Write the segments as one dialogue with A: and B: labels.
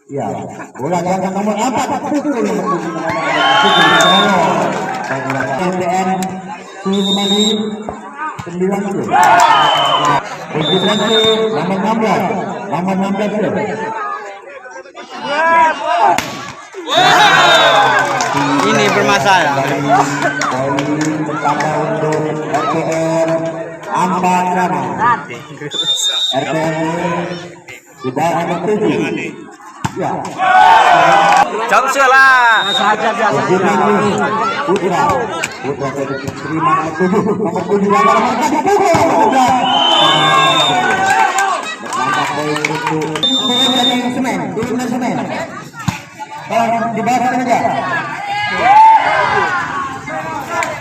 A: Ya, bola ganda nomor 4 pukul nomor 7 MTN kembali 90. Konsentrasi nomor 16.
B: Ini bermasalah.
A: Pertama untuk RPR Ambarama. RPR sudah ada 7. Ya.
B: Jam salah.
A: Putra terima 7 nomor 7 semen. Di bawah saja.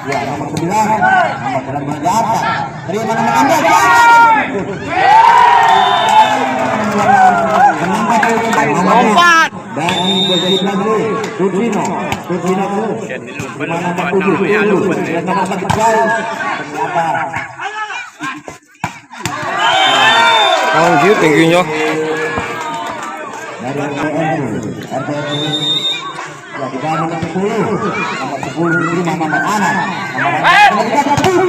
A: Ya, nomor 9 nomor berjata. Terima nomor
B: 4
A: dari Bojiblan dulu, Tudrino dulu. Nomor 7 nomor 1 jauh.
B: Ternyata tingginya.
A: Dari RPN ya di bawah nomor 10 terima nomor Anak nomor 10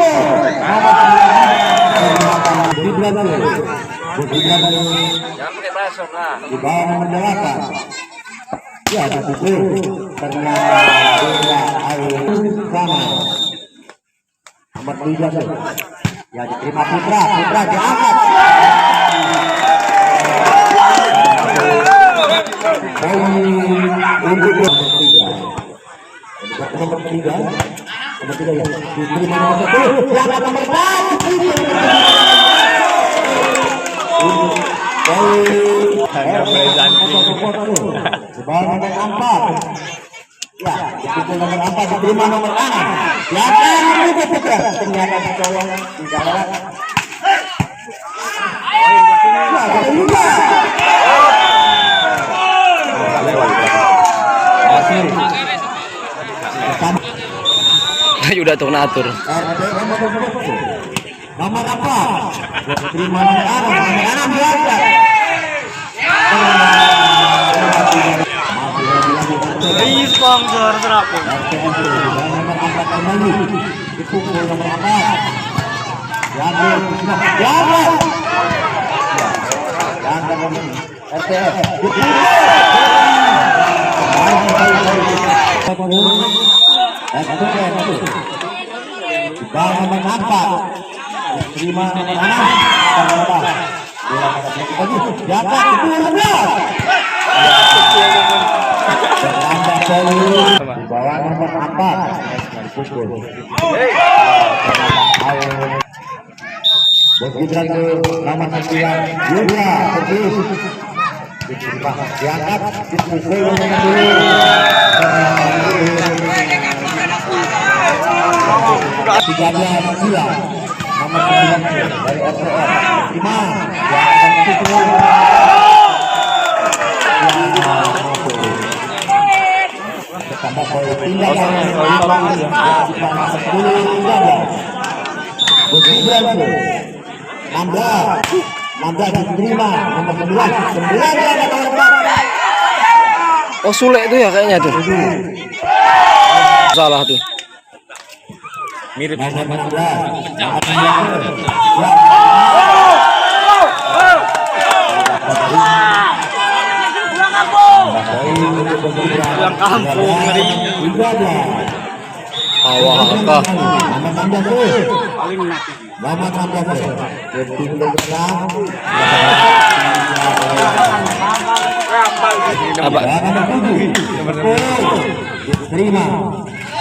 A: di bawah nomor 8 ya betul ternyata sama nomor 3 ya diterima Putra diangkat untuk nomor 3 ya diterima nomor 1 yang nomor 4 ya dipukul nomor 4 diterima nomor 6 ya ternyata dicolong tidak lewat
B: udah tuh ngatur.
A: Nomor apa? Terima nomor 6 diangkat.
B: Ini sponsor berapa?
A: Nomor 4 kembali dipukul nomor 4. Diambil. RTS. Nomor 4 terima nomor 6 di bawah nomor 4 pukul bergiliran ke nomor 9 Yuda terus diangkat dipukul nomor 13 gila nomor 9 dari RPR 5 tambah poin tinggal yang 10 13 berhasil. 16 diterima. Nomor 9 ada kawan-kawan.
B: Oh Sule itu ya kayaknya tuh. Salah tuh. Mirip.
A: Nomor 16.
B: Pulang kampung ngeri. Awah apa? Apa?
A: Terima.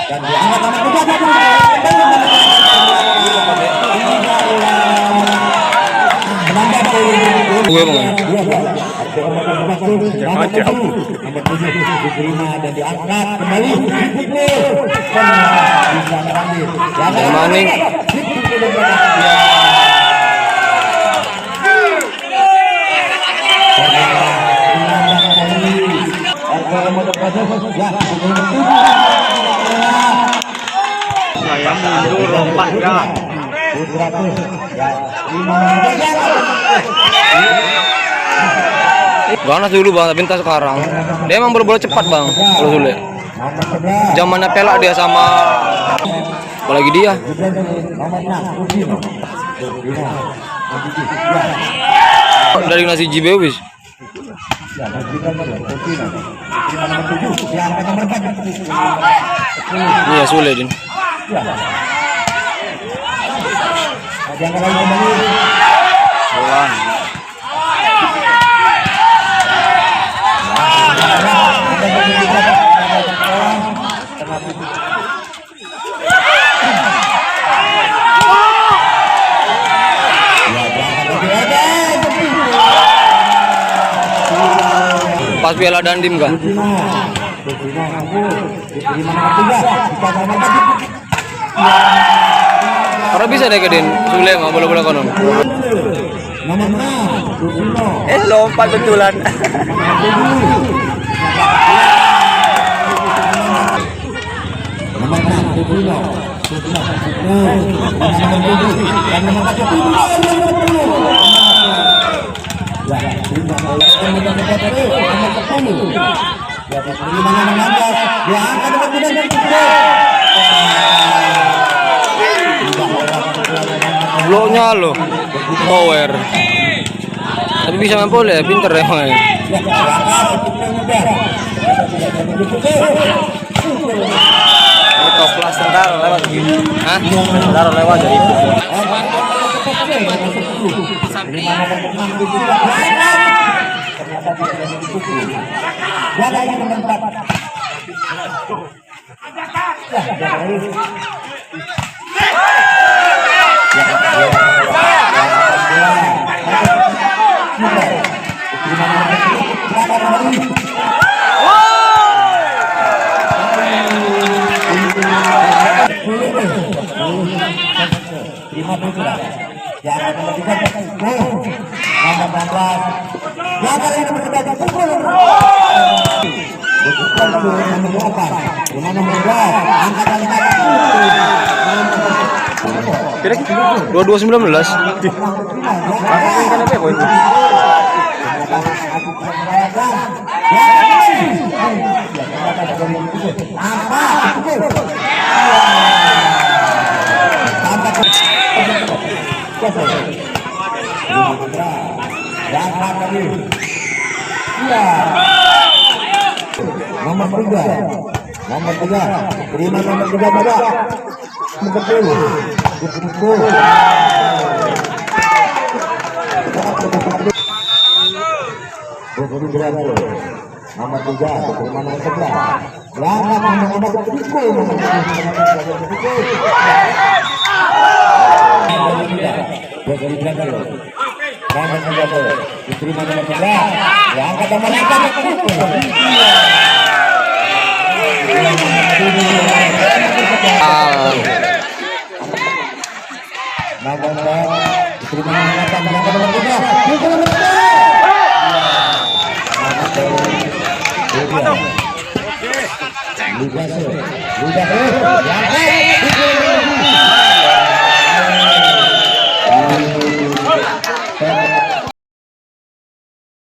A: Dan
B: Gue mau.
A: nomor 7 diterima dan diangkat kembali. Bisa terakhir.
B: Maning.
C: Saya mundur lompat gak.
B: Ganas dulu bang, tapi entah sekarang. Dia emang bola cepat bang, kalau Sule. Zamannya pelak dia sama, apalagi dia. Dari nasi jibe wis. Iya Sule din. Bola. Pas Piala Dandim kah? Orang bisa deh kedin Sule mah bola-bola konon.
C: Lompat betulan.
B: Bloknya lo power. Tapi bisa main bola, pinter ya main.
C: Top kelas tentara lewat gitu.
B: Hah?
C: Tentara lewat dari itu.
A: Terima putra. Jangan nomor 3 nomor 16. Jangan ini berdebat pukul. Bukan nomor 8. Dengan nomor 12 angkatan 4.
B: Kira 2219.
C: Kenapa poin?
A: Nomor 3 terima nomor 3 pada betul nomor 3 terima nomor 11 diterima nomor 11 ya angkat nomor 8 nomor